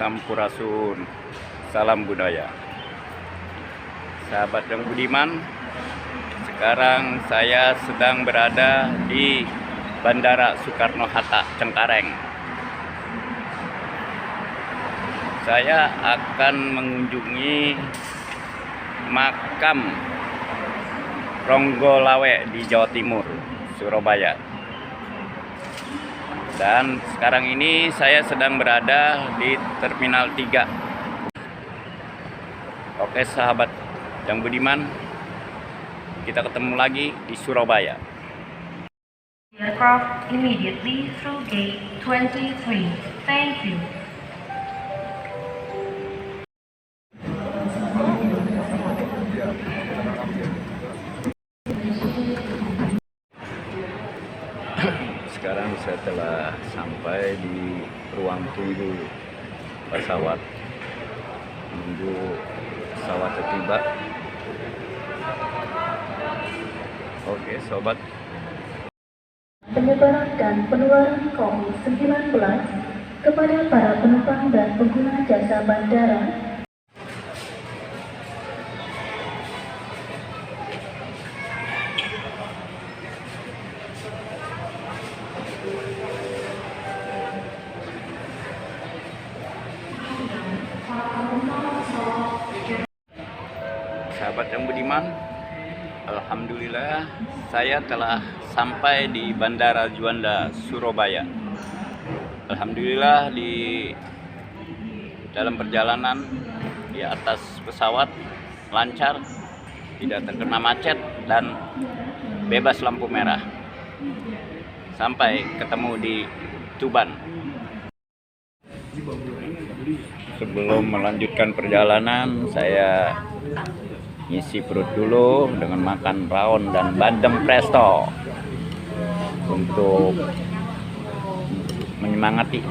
Sampurasun, salam budaya. Sahabat yang budiman, sekarang saya sedang berada di Bandara Soekarno-Hatta, Cengkareng. Saya akan mengunjungi makam Ronggolawe di Jawa Timur, Surabaya. Dan sekarang ini saya sedang berada di Terminal 3. Oke sahabat yang budiman, kita ketemu lagi di Surabaya. Aircraft immediately through gate 23. Thank you. Sekarang saya telah sampai di ruang tunggu pesawat, menunggu pesawat tiba. Oke sobat, penyebaran dan penularan COVID-19 kepada para penumpang dan pengguna jasa bandara. sahabat yang budiman, alhamdulillah saya telah sampai di Bandara Juanda, Surabaya. Alhamdulillah di dalam perjalanan di atas pesawat lancar, tidak terkena macet dan bebas lampu merah. Sampai ketemu di Tuban. Sebelum melanjutkan perjalanan, saya ngisi perut dulu dengan makan rawon dan bandeng presto untuk menyemangati.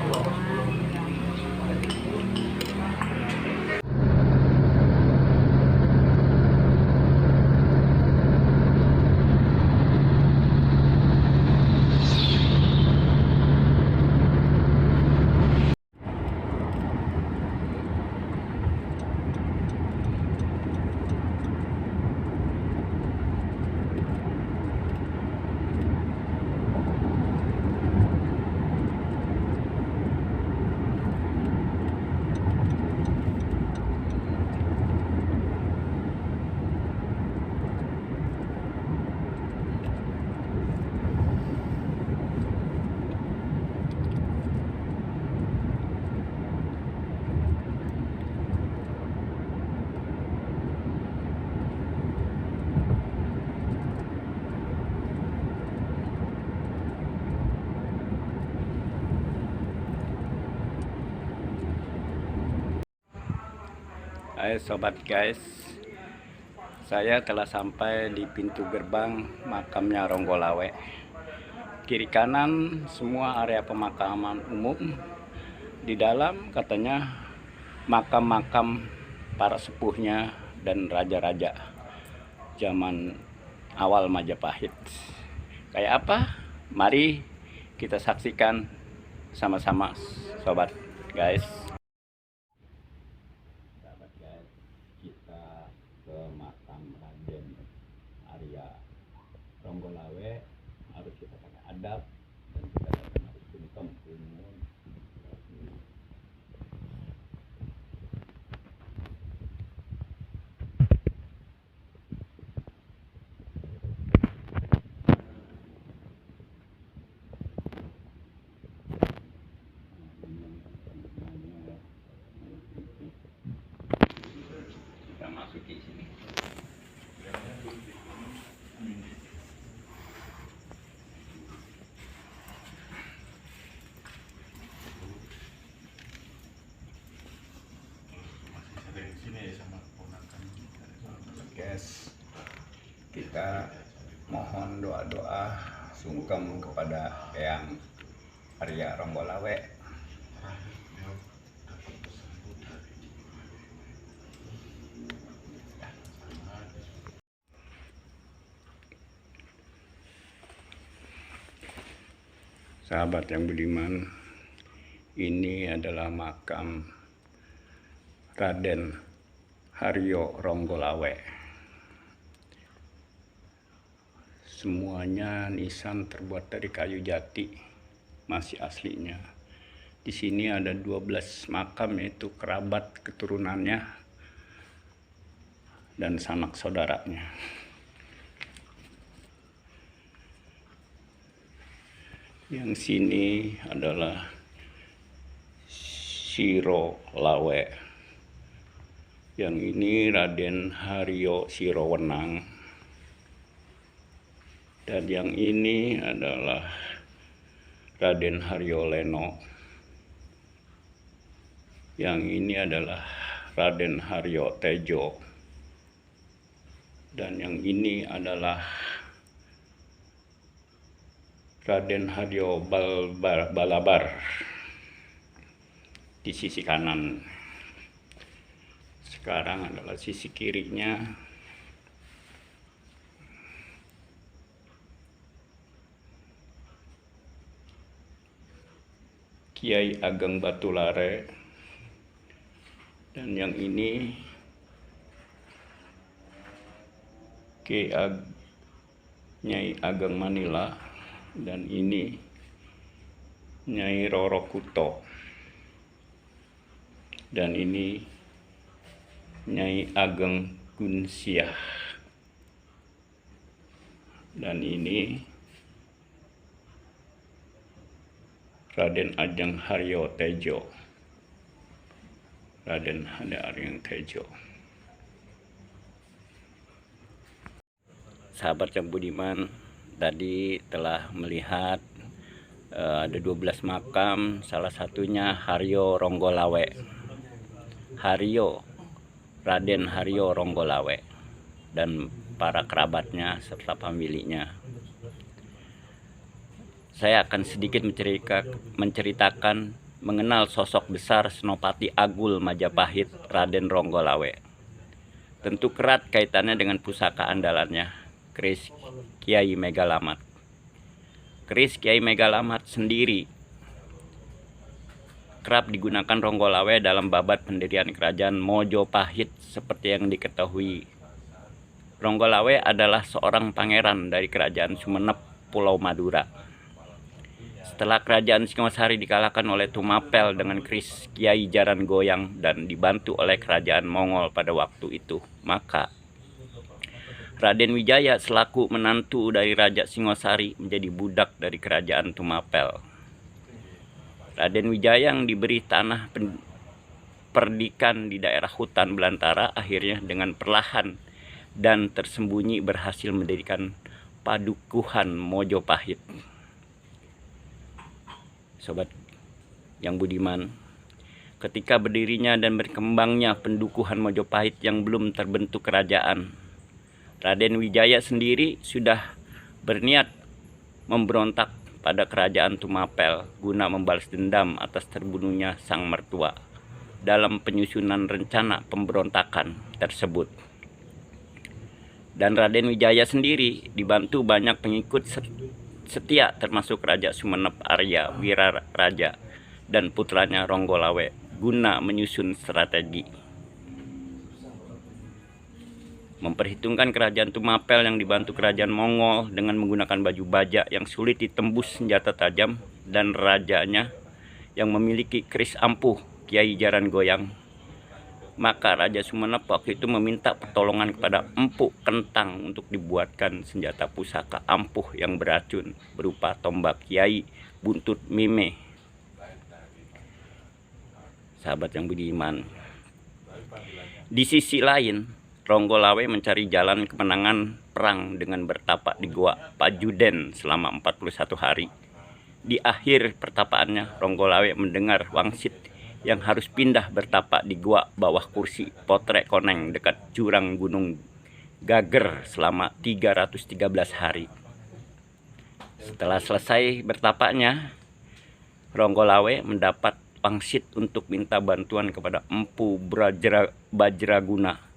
Hai sobat guys, saya telah sampai di pintu gerbang makamnya Ronggolawe. Kiri kanan semua area pemakaman umum. Di dalam katanya makam-makam para sepuhnya dan raja-raja zaman awal Majapahit. Kayak apa? Mari kita saksikan sama-sama sobat guys. Kita ke makam Raden Arya Ronggolawe, harus kita pakai adab dan kita harus sungkem ilmu. Kita masuki sini. Guys, kita mohon doa-doa sungkem kepada Eyang Arya Ronggolawe. Sahabat yang budiman, ini adalah makam Raden Haryo Ronggolawe. Semuanya nisan terbuat dari kayu jati, masih aslinya. Di sini ada 12 makam, yaitu kerabat keturunannya dan sanak saudaranya. Yang sini adalah Siro Lawe. Yang ini Raden Haryo Sirowenang. Dan yang ini adalah Raden Haryo Leno. Yang ini adalah Raden Haryo Tejo. Dan yang ini adalah Raden Haryo Balabar di sisi kanan. Sekarang adalah sisi kirinya Kiai Ageng Batulare, dan yang ini Nyai Ageng Manila, dan ini Nyai Roro Kuto, dan ini Nyai Ageng Gunsiah, dan ini Raden Ajeng Haryo Tejo. Raden Haryo Tejo. Sahabat yang budiman, tadi telah melihat ada 12 makam, salah satunya Haryo Ronggolawe. Haryo, Raden Haryo Ronggolawe, dan para kerabatnya serta familinya. Saya akan sedikit menceritakan mengenal sosok besar Senopati Agul Majapahit Raden Ronggolawe. Tentu erat kaitannya dengan pusaka andalannya, keris Kiai Megalamat. Keris Kiai Megalamat sendiri kerap digunakan Ronggolawe dalam babat pendirian kerajaan Mojopahit. Seperti yang diketahui, Ronggolawe adalah seorang pangeran dari kerajaan Sumenep, Pulau Madura. Setelah kerajaan Singosari dikalahkan oleh Tumapel dengan keris Kiai Jaran Goyang dan dibantu oleh kerajaan Mongol pada waktu itu, maka Raden Wijaya selaku menantu dari Raja Singosari menjadi budak dari kerajaan Tumapel. Raden Wijaya yang diberi tanah perdikan di daerah hutan belantara akhirnya dengan perlahan dan tersembunyi berhasil mendirikan padukuhan Mojopahit. Sobat yang budiman, ketika berdirinya dan berkembangnya pendukuhan Mojopahit yang belum terbentuk kerajaan, Raden Wijaya sendiri sudah berniat memberontak pada kerajaan Tumapel guna membalas dendam atas terbunuhnya sang mertua dalam penyusunan rencana pemberontakan tersebut. Dan Raden Wijaya sendiri dibantu banyak pengikut setia termasuk Raja Sumenep Arya Wiraraja dan putranya Ronggolawe guna menyusun strategi. Memperhitungkan kerajaan Tumapel yang dibantu kerajaan Mongol dengan menggunakan baju baja yang sulit ditembus senjata tajam dan rajanya yang memiliki keris ampuh Kiai Jaran Goyang, maka Raja Sumenep waktu itu meminta pertolongan kepada Empu Kentang untuk dibuatkan senjata pusaka ampuh yang beracun berupa tombak Kiai Buntut Mime. Sahabat yang budiman, di sisi lain, Ronggolawe mencari jalan kemenangan perang dengan bertapak di Gua Pajuden selama 41 hari. Di akhir pertapaannya, Ronggolawe mendengar wangsit yang harus pindah bertapak di Gua Bawah Kursi Potrek Koneng dekat jurang Gunung Gager selama 313 hari. Setelah selesai bertapaknya, Ronggolawe mendapat wangsit untuk minta bantuan kepada Empu Bajraguna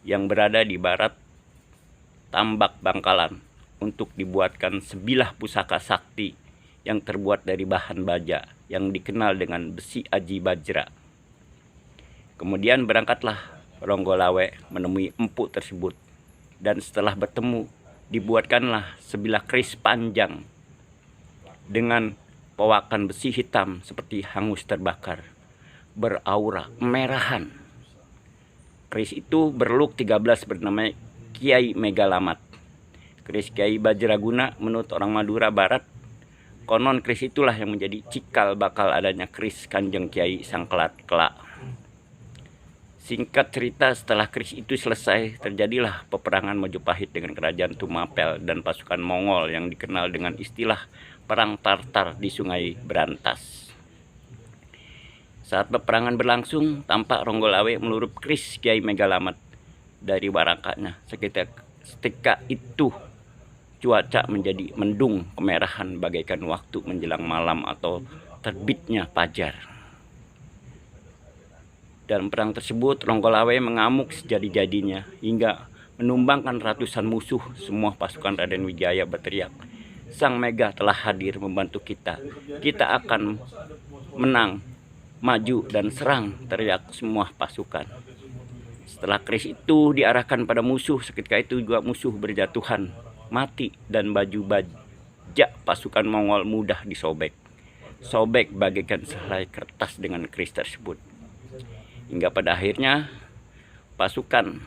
yang berada di barat Tambak Bangkalan untuk dibuatkan sebilah pusaka sakti yang terbuat dari bahan baja yang dikenal dengan besi aji bajra. Kemudian berangkatlah Ronggolawe menemui empu tersebut, dan setelah bertemu dibuatkanlah sebilah keris panjang dengan pawakan besi hitam seperti hangus terbakar, beraura merahan. Keris itu berluk 13 bernama Kiai Megalamat. Keris Kiai Bajraguna menurut orang Madura Barat, konon keris itulah yang menjadi cikal bakal adanya keris Kanjeng Kiai Sangkelat kelak. Singkat cerita, setelah keris itu selesai, terjadilah peperangan Majapahit dengan kerajaan Tumapel dan pasukan Mongol yang dikenal dengan istilah Perang Tartar di Sungai Berantas. Saat peperangan berlangsung, tampak Ronggolawe melurup keris Kiai Megalamat dari warangkanya. Seketika itu cuaca menjadi mendung kemerahan bagaikan waktu menjelang malam atau terbitnya fajar. Dalam perang tersebut, Ronggolawe mengamuk sejadi-jadinya hingga menumbangkan ratusan musuh. Semua pasukan Raden Wijaya berteriak, "Sang Mega telah hadir membantu kita. Kita akan menang, maju dan serang," teriak semua pasukan. Setelah keris itu diarahkan pada musuh, seketika itu juga musuh berjatuhan mati dan baju bajak pasukan Mongol mudah disobek. Sobek bagaikan sehelai kertas dengan keris tersebut. Hingga pada akhirnya pasukan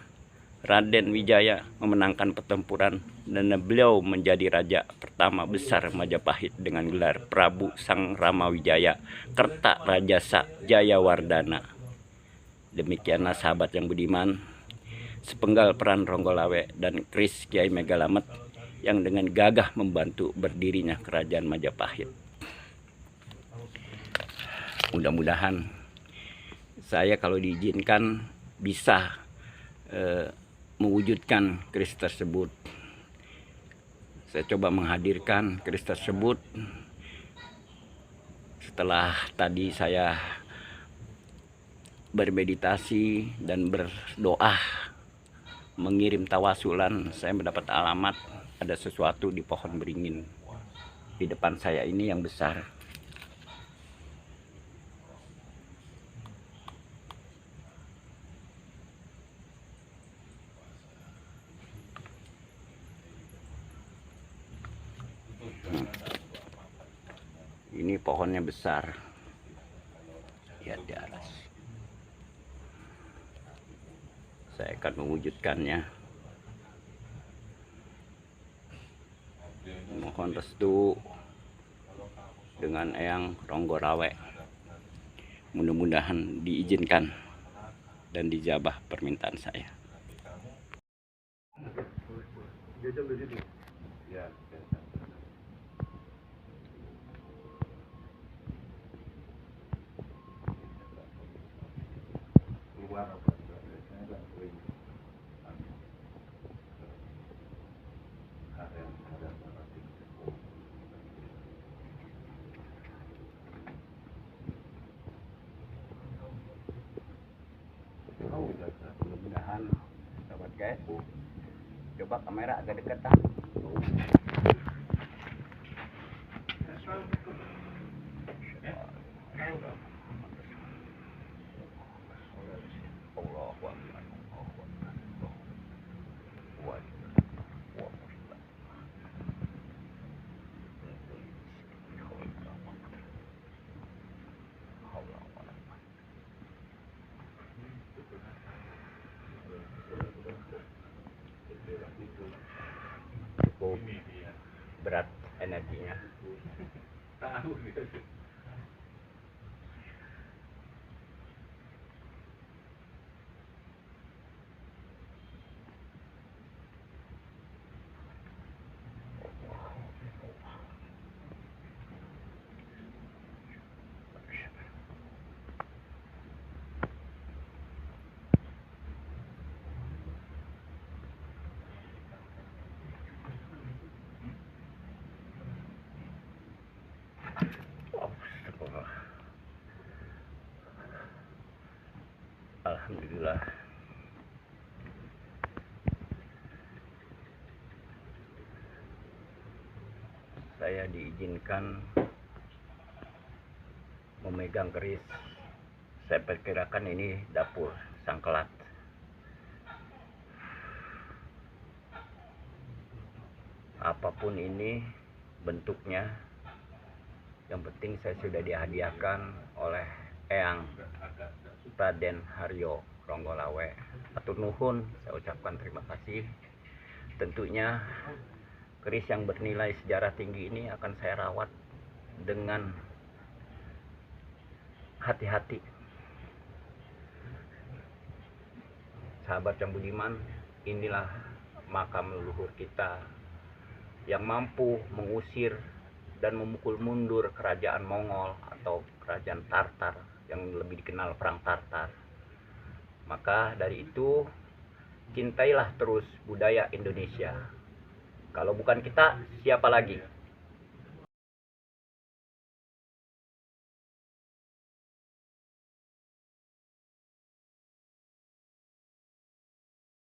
Raden Wijaya memenangkan pertempuran dan beliau menjadi raja pertama besar Majapahit dengan gelar Prabu Sang Ramawijaya Kerta Rajasa Jayawardana. Demikianlah sahabat yang budiman, sepenggal peran Ronggolawe dan keris Kiai Megalamat yang dengan gagah membantu berdirinya kerajaan Majapahit. Mudah-mudahan saya kalau diizinkan bisa mewujudkan keris tersebut. Saya coba menghadirkan keris tersebut setelah tadi saya bermeditasi dan berdoa, mengirim tawasulan. Saya mendapat alamat ada sesuatu di pohon beringin di depan saya ini yang besar. Ini pohonnya besar, lihat di atas. Saya akan mewujudkannya. Mohon restu dengan Eyang Ronggolawe. Mudah-mudahan diizinkan dan dijabah permintaan saya. Mudah-mudahan sahabat guys, coba kamera agak deketan. Cukup berat energinya. Alhamdulillah. Saya diizinkan memegang keris Saya perkirakan ini dapur Sangkelat. Apapun ini bentuknya, yang penting saya sudah dihadiahkan oleh Eyang Raden Haryo Ronggolawe. Atur nuhun, saya ucapkan terima kasih. Tentunya keris yang bernilai sejarah tinggi ini akan saya rawat dengan hati-hati. Sahabat yang budiman, inilah makam leluhur kita yang mampu mengusir dan memukul mundur kerajaan Mongol atau kerajaan Tartar yang lebih dikenal perang Tartar. Maka dari itu, cintailah terus budaya Indonesia. Kalau bukan kita, siapa lagi?